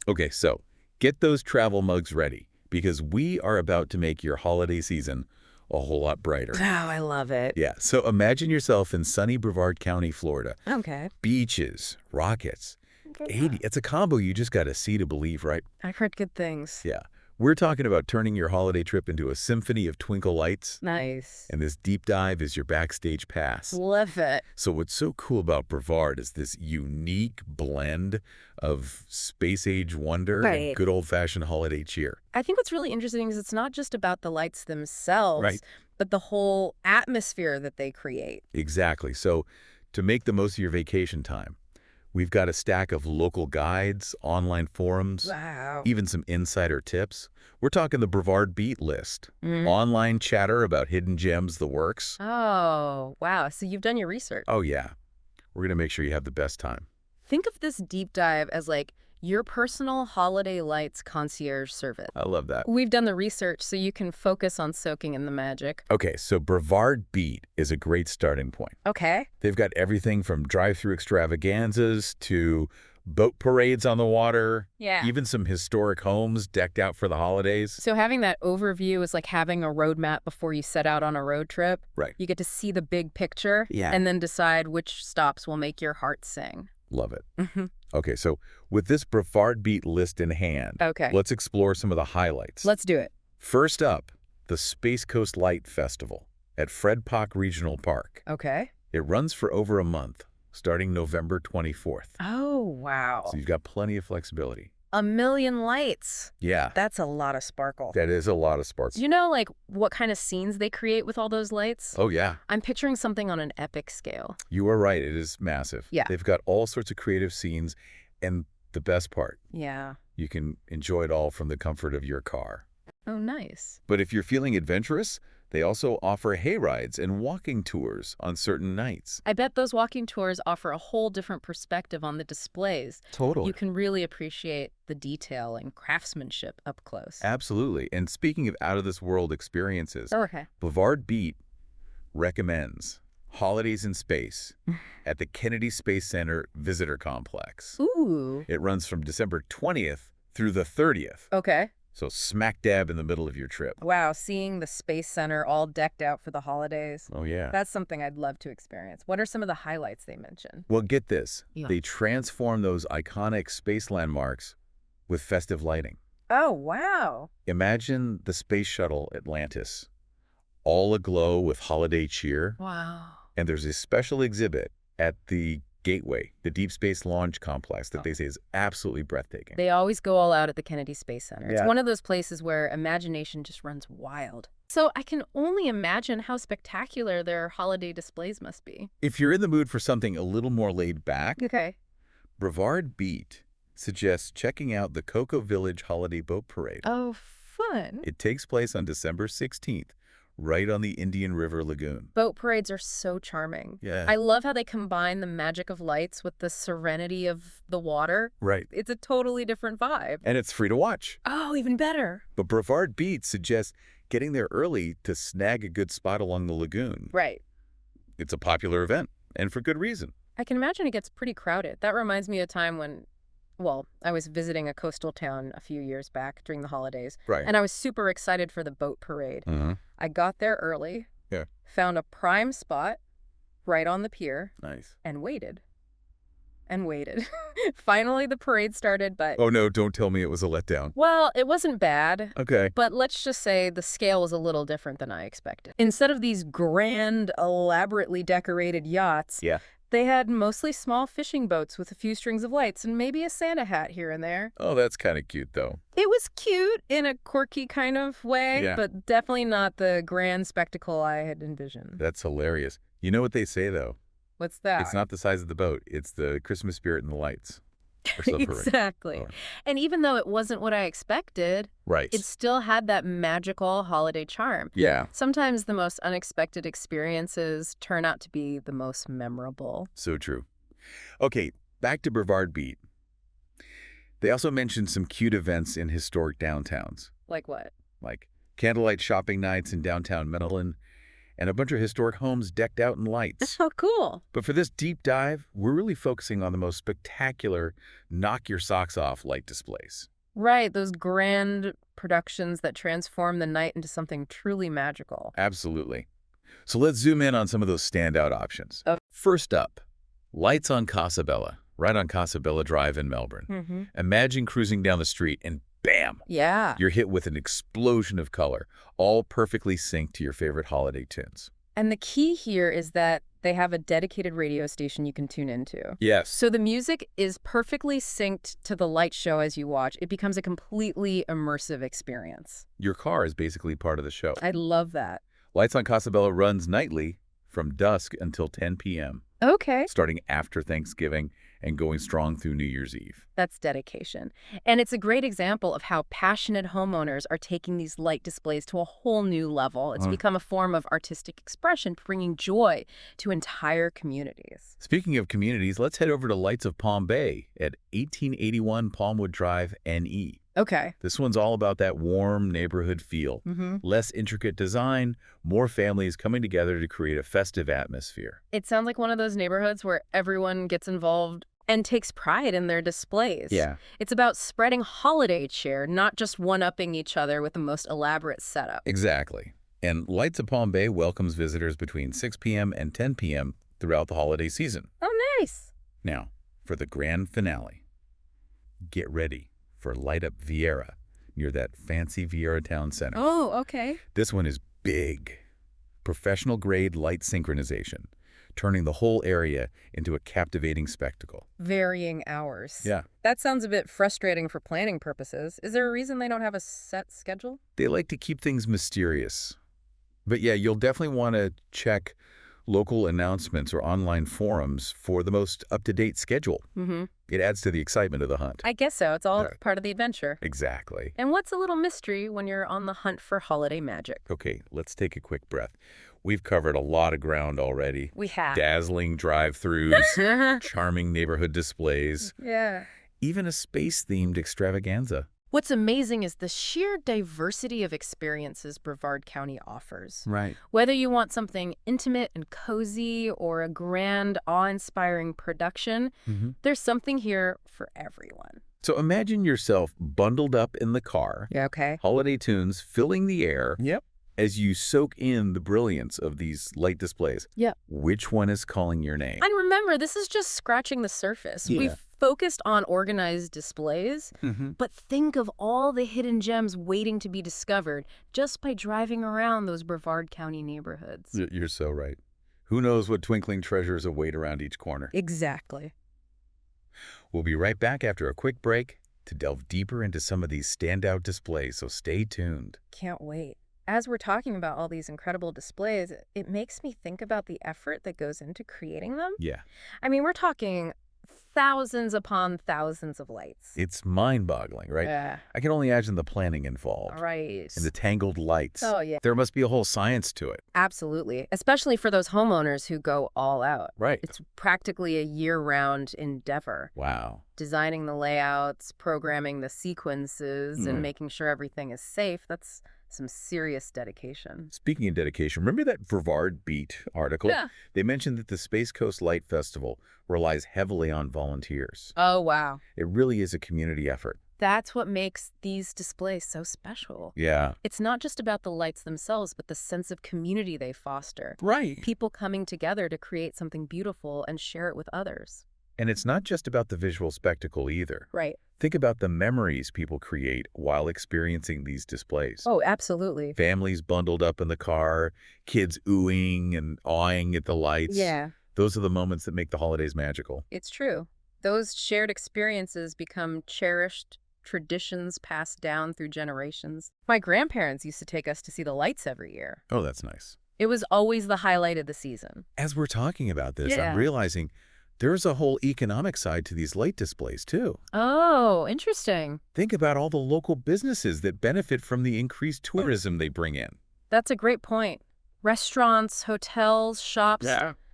Okay, so get those travel mugs ready because we are about to make your holiday season a whole lot brighter. Oh, I love it. Yeah, so imagine yourself in sunny Brevard County, Florida. Okay. Beaches, rockets, 80. It's a combo you just got to see to believe, right? I've heard good things. Yeah. We're talking about turning your holiday trip into a symphony of twinkle lights. Nice. And this deep dive is your backstage pass. Love it. So what's so cool about Brevard is this unique blend of space-age wonder Right. and good old-fashioned holiday cheer. I think what's really interesting is it's not just about the lights themselves, Right. but the whole atmosphere that they create. Exactly. So to make the most of your vacation time, we've got a stack of local guides, online forums, Wow. even some insider tips. We're talking the Brevard Beat list. Online chatter about hidden gems, the works. Oh, wow. So you've done your research. Oh, yeah. We're going to make sure you have the best time. Think of this deep dive as like your personal holiday lights concierge service. I love that. We've done the research so you can focus on soaking in the magic. Okay, so Brevard Beat is a great starting point. Okay. They've got everything from drive-through extravaganzas to boat parades on the water, Yeah. even some historic homes decked out for the holidays. So having that overview is like having a roadmap before you set out on a road trip. Right. You get to see the big picture Yeah. and then decide which stops will make your heart sing. Love it. Mhm. Okay, so with this Brevard Beat list in hand, Okay. let's explore some of the highlights. Let's do it. First up, the Space Coast Light Festival at Fred Poppe Regional Park. Okay. It runs for over a month, starting November 24th. Oh, wow. So you've got plenty of flexibility. 1,000,000 lights. Yeah, That's a lot of sparkle. that is a lot of sparks. You know, like, what kind of scenes they create with all those lights? Oh, yeah. I'm picturing something on an epic scale. You are right. It is massive. Yeah. They've got all sorts of creative scenes. And the best part, Yeah. you can enjoy it all from the comfort of your car. Oh, nice. But if you're feeling adventurous, they also offer hayrides and walking tours on certain nights. I bet those walking tours offer a whole different perspective on the displays. Totally. You can really appreciate the detail and craftsmanship up close. Absolutely. And speaking of out-of-this-world experiences, Okay. Brevard Beat recommends Holidays in Space at the Kennedy Space Center Visitor Complex. Ooh. It runs from December 20th through the 30th, Okay. so smack dab in the middle of your trip. Wow, seeing the Space Center all decked out for the holidays. Oh, yeah. That's something I'd love to experience. What are some of the highlights they mention? Well, get this. Yeah. They transform those iconic space landmarks with festive lighting. Oh, wow. Imagine the space shuttle Atlantis, all aglow with holiday cheer. Wow. And there's a special exhibit at the Gateway, the Deep Space Launch Complex, that they say is absolutely breathtaking. They always go all out at the Kennedy Space Center. It's Yeah. one of those places where imagination just runs wild. So I can only imagine how spectacular their holiday displays must be. If you're in the mood for something a little more laid back, Okay. Brevard Beat suggests checking out the Cocoa Village Holiday Boat Parade. Oh, fun. It takes place on December 16th, right on the Indian River Lagoon. Boat parades are so charming. Yeah. I love how they combine the magic of lights with the serenity of the water. Right. It's a totally different vibe. And it's free to watch. Oh, even better. But Brevard Beat suggests getting there early to snag a good spot along the lagoon. Right. It's a popular event, and for good reason. I can imagine it gets pretty crowded. That reminds me of a time when, well, I was visiting a coastal town a few years back during the holidays, Right. and I was super excited for the boat parade. Mm-hmm. I got there early, Yeah. found a prime spot right on the pier, Nice. and waited. And waited. Finally, the parade started, but, Oh, no, don't tell me it was a letdown. well, it wasn't bad. Okay. But let's just say the scale was a little different than I expected. Instead of these grand, elaborately decorated yachts, Yeah. they had mostly small fishing boats with a few strings of lights and maybe a Santa hat here and there. Oh, that's kind of cute, though. It was cute in a quirky kind of way, Yeah. but definitely not the grand spectacle I had envisioned. That's hilarious. You know what they say, though? What's that? It's not the size of the boat. It's the Christmas spirit and the lights. Or the parade. Exactly. Oh. And even though it wasn't what I expected, Right. it still had that magical holiday charm. Yeah. Sometimes the most unexpected experiences turn out to be the most memorable. So true. Okay, back to Brevard Beat. They also mentioned some cute events in historic downtowns, Like what? like candlelight shopping nights in downtown Medellin and a bunch of historic homes decked out in lights. Oh, cool. But for this deep dive, we're really focusing on the most spectacular, knock-your-socks-off light displays. Right, those grand productions that transform the night into something truly magical. Absolutely. So let's zoom in on some of those standout options. Oh. First up, lights on Casabella, right on Casabella Drive in Melbourne. Mm-hmm. Imagine cruising down the street and bam! Yeah. You're hit with an explosion of color, all perfectly synced to your favorite holiday tunes. And the key here is that they have a dedicated radio station you can tune into. Yes. So the music is perfectly synced to the light show as you watch. It becomes a completely immersive experience. Your car is basically part of the show. I love that. Lights on Casabella runs nightly from dusk until 10 p.m., Okay. starting after Thanksgiving and going strong through New Year's Eve. That's dedication. And it's a great example of how passionate homeowners are taking these light displays to a whole new level. It's become a form of artistic expression, bringing joy to entire communities. Speaking of communities, let's head over to Lights of Palm Bay at 1881 Palmwood Drive, NE. Okay. This one's all about that warm neighborhood feel. Mm-hmm. Less intricate design, more families coming together to create a festive atmosphere. It sounds like one of those neighborhoods where everyone gets involved and takes pride in their displays. Yeah. It's about spreading holiday cheer, not just one-upping each other with the most elaborate setup. Exactly. And Lights of Palm Bay welcomes visitors between 6 p.m. and 10 p.m. throughout the holiday season. Oh, nice. Now, for the grand finale, get ready for Light Up Vieira near that fancy Vieira Town Center. Oh, okay. This one is big. Professional-grade light synchronization, turning the whole area into a captivating spectacle. Varying hours. Yeah. That sounds a bit frustrating for planning purposes. Is there a reason they don't have a set schedule? They like to keep things mysterious. But yeah, you'll definitely want to check local announcements or online forums for the most up-to-date schedule. Mm-hmm. It adds to the excitement of the hunt. I guess so. It's all part of the adventure. Exactly. And what's a little mystery when you're on the hunt for holiday magic? Okay, let's take a quick breath. We've covered a lot of ground already. We have. Dazzling drive-thrus, charming neighborhood displays, Yeah. even a space-themed extravaganza. What's amazing is the sheer diversity of experiences Brevard County offers. Right. Whether you want something intimate and cozy or a grand, awe-inspiring production, there's something here for everyone. So imagine yourself bundled up in the car, Yeah, okay. holiday tunes filling the air. Yep. As you soak in the brilliance of these light displays. Yep. Which one is calling your name? And remember, this is just scratching the surface. Yeah. We've focused on organized displays, but think of all the hidden gems waiting to be discovered just by driving around those Brevard County neighborhoods. You're so right. Who knows what twinkling treasures await around each corner? Exactly. We'll be right back after a quick break to delve deeper into some of these standout displays, so stay tuned. Can't wait. As we're talking about all these incredible displays, it makes me think about the effort that goes into creating them. Yeah. I mean, we're talking thousands upon thousands of lights. It's mind-boggling, right? Yeah. I can only imagine the planning involved. Right. And the tangled lights. Oh, yeah. There must be a whole science to it. Absolutely. Especially for those homeowners who go all out. Right. It's practically a year-round endeavor. Wow. Designing the layouts, programming the sequences, and making sure everything is safe. That's some serious dedication. Speaking of dedication, remember that Brevard Beat article? Yeah. They mentioned that the Space Coast Light Festival relies heavily on volunteers. Oh, wow. It really is a community effort. That's what makes these displays so special. Yeah. It's not just about the lights themselves, but the sense of community they foster. Right. People coming together to create something beautiful and share it with others. And it's not just about the visual spectacle either. Right. Think about the memories people create while experiencing these displays. Oh, absolutely. Families bundled up in the car, kids oohing and awing at the lights. Yeah, Those are the moments that make the holidays magical. it's true. Those shared experiences become cherished traditions passed down through generations. My grandparents used to take us to see the lights every year. Oh, that's nice. It was always the highlight of the season. As we're talking about this, Yeah. I'm realizing there's a whole economic side to these light displays, too. Oh, interesting. Think about all the local businesses that benefit from the increased tourism they bring in. That's a great point. Restaurants, hotels, shops,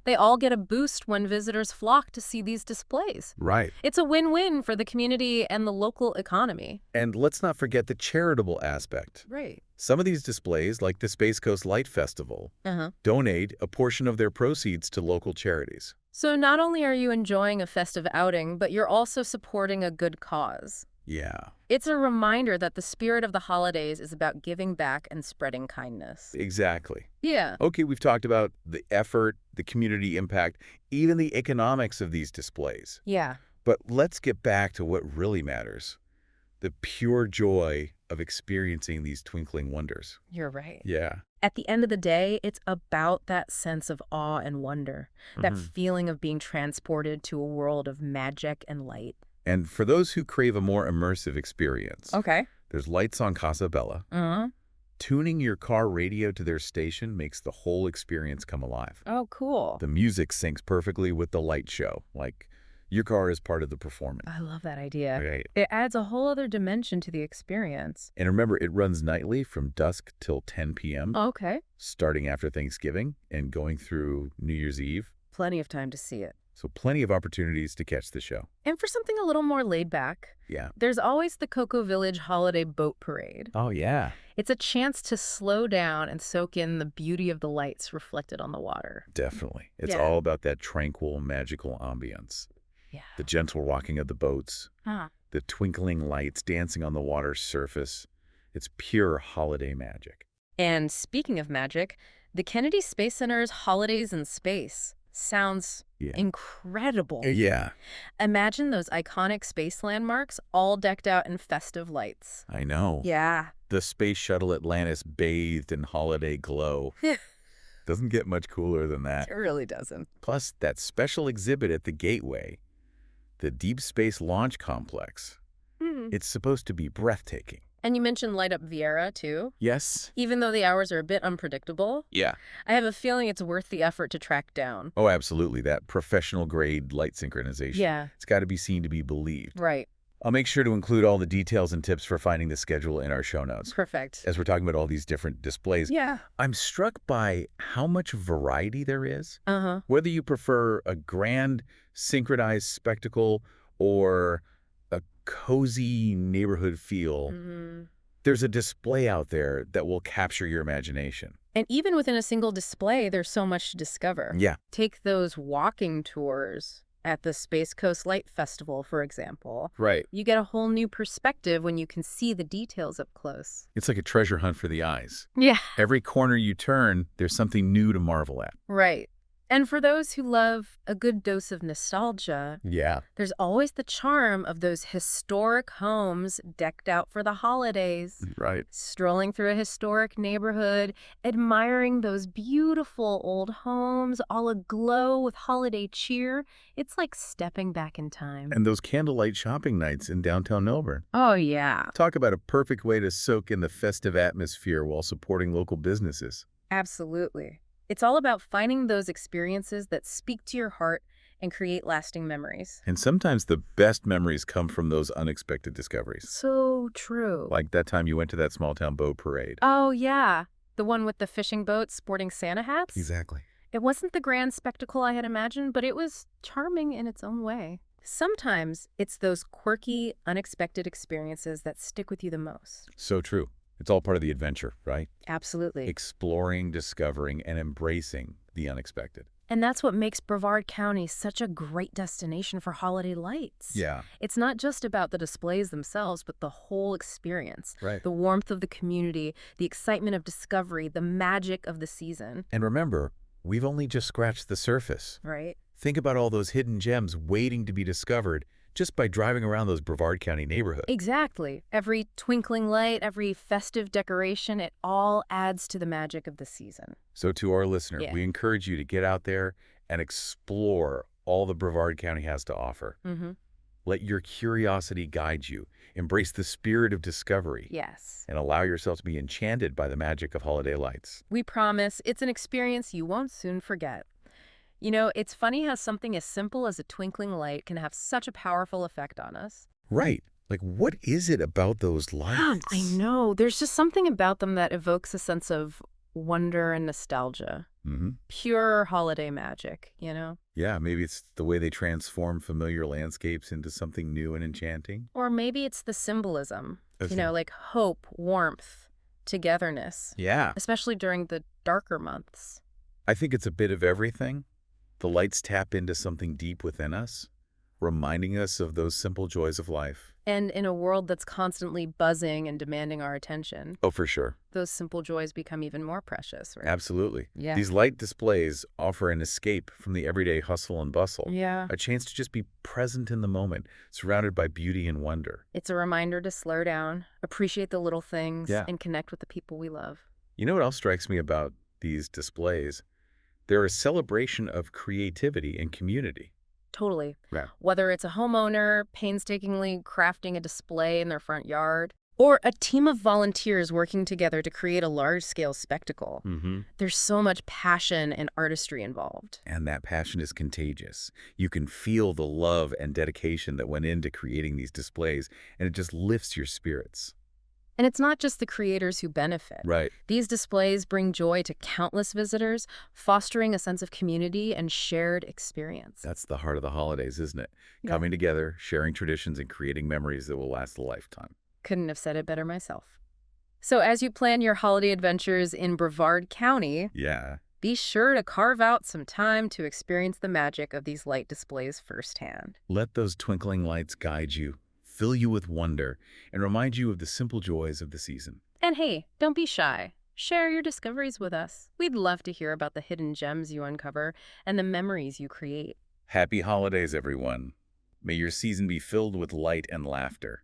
they all get a boost when visitors flock to see these displays. Right. It's a win-win for the community and the local economy. And let's not forget the charitable aspect. Right. Some of these displays, like the Space Coast Light Festival, Uh-huh. donate a portion of their proceeds to local charities. So not only are you enjoying a festive outing, but you're also supporting a good cause. Yeah, It's a reminder that the spirit of the holidays is about giving back and spreading kindness. exactly. Yeah. Okay, we've talked about the effort, the community impact, even the economics of these displays. Yeah. But let's get back to what really matters, the pure joy of experiencing these twinkling wonders. You're right. Yeah. At the end of the day, it's about that sense of awe and wonder, that Mhm. feeling of being transported to a world of magic and light. And for those who crave a more immersive experience, Okay. there's Lights on Casa Bella. Uh-huh. Tuning your car radio to their station makes the whole experience come alive. Oh, cool. The music syncs perfectly with the light show, like your car is part of the performance. I love that idea. Right. It adds a whole other dimension to the experience. And remember, it runs nightly from dusk till 10 p.m., Okay. starting after Thanksgiving and going through New Year's Eve. Plenty of time to see it. So plenty of opportunities to catch the show. And for something a little more laid back, Yeah. there's always the Cocoa Village Holiday Boat Parade. Oh, yeah. It's a chance to slow down and soak in the beauty of the lights reflected on the water. Definitely. It's Yeah. all about that tranquil, magical ambience. Yeah. The gentle rocking of the boats, Huh. the twinkling lights dancing on the water's surface. It's pure holiday magic. And speaking of magic, the Kennedy Space Center's Holidays in Space sounds Yeah. incredible. Yeah, Imagine those iconic space landmarks all decked out in festive lights. I know. Yeah. The Space Shuttle Atlantis bathed in holiday glow. Doesn't get much cooler than that. It really doesn't. Plus, that special exhibit at the Gateway, the Deep Space Launch Complex, it's supposed to be breathtaking. And you mentioned Light Up Vieira, too. Yes? Even though the hours are a bit unpredictable, Yeah. I have a feeling it's worth the effort to track down. Oh, absolutely. That professional-grade light synchronization. Yeah. It's got to be seen to be believed. Right. I'll make sure to include all the details and tips for finding the schedule in our show notes. Perfect. As we're talking about all these different displays, Yeah. I'm struck by how much variety there is. Uh-huh. Whether you prefer a grand, synchronized spectacle or a cozy neighborhood feel, there's a display out there that will capture your imagination. And even within a single display, there's so much to discover. Yeah. Take those walking tours at the Space Coast Light Festival, for example. Right. You get a whole new perspective when you can see the details up close. It's like a treasure hunt for the eyes. Yeah. Every corner you turn, there's something new to marvel at. Right. And for those who love a good dose of nostalgia, Yeah. there's always the charm of those historic homes decked out for the holidays. Right. Strolling through a historic neighborhood, admiring those beautiful old homes, all aglow with holiday cheer. It's like stepping back in time. And those candlelight shopping nights in downtown Melbourne. Oh, yeah. Talk about a perfect way to soak in the festive atmosphere while supporting local businesses. Absolutely. It's all about finding those experiences that speak to your heart and create lasting memories. And sometimes the best memories come from those unexpected discoveries. So true. Like that time you went to that small town boat parade. Oh, yeah. The one with the fishing boats sporting Santa hats? Exactly. It wasn't the grand spectacle I had imagined, but it was charming in its own way. Sometimes it's those quirky, unexpected experiences that stick with you the most. So true. It's all part of the adventure, right? Absolutely. Exploring, discovering, and embracing the unexpected. And that's what makes Brevard County such a great destination for holiday lights. Yeah. It's not just about the displays themselves, but the whole experience. Right. The warmth of the community, the excitement of discovery, the magic of the season. And remember, we've only just scratched the surface. Right? Think about all those hidden gems waiting to be discovered just by driving around those Brevard County neighborhoods. Exactly. Every twinkling light, every festive decoration, it all adds to the magic of the season. So to our listener, Yeah. we encourage you to get out there and explore all the Brevard County has to offer. Mm-hmm. Let your curiosity guide you. Embrace the spirit of discovery. Yes. And allow yourself to be enchanted by the magic of holiday lights. We promise it's an experience you won't soon forget. You know, it's funny how something as simple as a twinkling light can have such a powerful effect on us. Right. Like, what is it about those lights? I know. There's just something about them that evokes a sense of wonder and nostalgia. Mm-hmm. Pure holiday magic, you know? Yeah, maybe it's the way they transform familiar landscapes into something new and enchanting. Or maybe it's the symbolism, Okay. you know, like hope, warmth, togetherness, Yeah. especially during the darker months. I think it's a bit of everything. The lights tap into something deep within us, reminding us of those simple joys of life. And in a world that's constantly buzzing and demanding our attention, Oh, for sure. those simple joys become even more precious, right? Absolutely. Yeah. These light displays offer an escape from the everyday hustle and bustle. Yeah. A chance to just be present in the moment, surrounded by beauty and wonder. It's a reminder to slow down, appreciate the little things, Yeah. and connect with the people we love. You know what else strikes me about these displays? They're a celebration of creativity and community. Totally. Yeah. Whether it's a homeowner painstakingly crafting a display in their front yard, or a team of volunteers working together to create a large-scale spectacle, there's so much passion and artistry involved. And that passion is contagious. You can feel the love and dedication that went into creating these displays, and it just lifts your spirits. And it's not just the creators who benefit. Right. These displays bring joy to countless visitors, fostering a sense of community and shared experience. That's the heart of the holidays, isn't it? Yeah. Coming together, sharing traditions, and creating memories that will last a lifetime. Couldn't have said it better myself. So as you plan your holiday adventures in Brevard County, Yeah. be sure to carve out some time to experience the magic of these light displays firsthand. Let those twinkling lights guide you, fill you with wonder, and remind you of the simple joys of the season. And hey, don't be shy. Share your discoveries with us. We'd love to hear about the hidden gems you uncover and the memories you create. Happy holidays, everyone. May your season be filled with light and laughter.